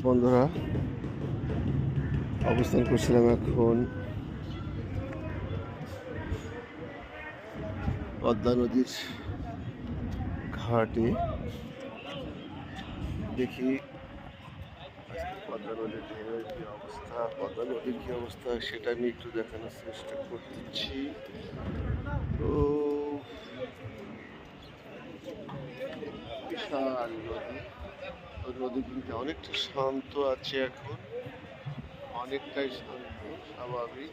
বন্ধুরা, অবস্থান করছিলাম এখন পদ্মা নদীর ঘাটে। দেখি পদ্মা নদীর ঢেউয়ের কি অবস্থা, পদ্মা নদীর কি অবস্থা সেটা আমি একটু দেখানোর চেষ্টা করতেছি। তো বিশাল নদী, নদী কিন্তু অনেকটা শান্ত আছে এখন, অনেকটাই শান্ত, স্বাভাবিক।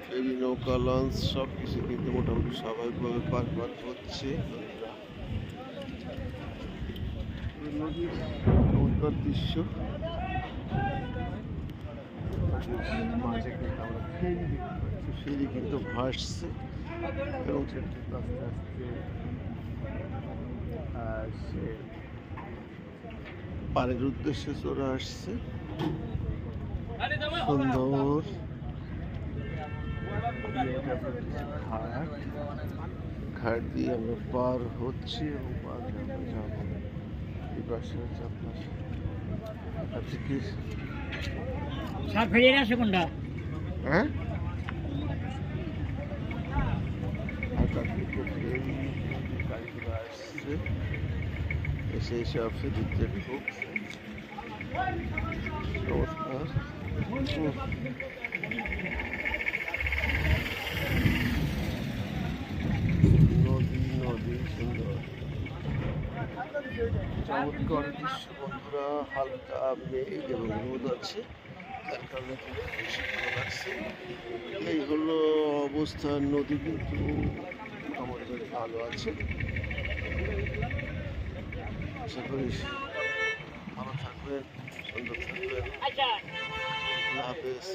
ফেরি, নৌকা, লঞ্চ সব কিছু কিন্তু মোটামুটি স্বাভাবিকভাবে পার হচ্ছে। নদীর চমৎকার দৃশ্য। মাঝে কিন্তু আমরা ফেরি দেখতে পাচ্ছি, ফেরি কিন্তু ভাসছে এবং সেটি আস্তে আস্তে সে পাড়ের উদ্দেশ্যে চলে আসছে। সুন্দর ঘাট দিয়ে আমরা পার হচ্ছি এবং পার আমরা যাবো। এই পাশে হচ্ছে আপনার কি হ্যাঁ, গাড়িগুলো আসছে, এসে সব ফেরিতে ঢুকছে। নমস্কার। নদী নদী সুন্দর চমৎকার দৃশ্য বন্ধুরা। হালকা মেঘ এবং রোদ আছে, যার কারণে কিন্তু বেশি ভালো লাগছে। এই হলো অবস্থা। নদী কিন্তু মোটামুটি ভালো আছে। আশা করি ভালো থাকবেন, সুন্দর থাকবেন। আল্লাহ হাফেজ।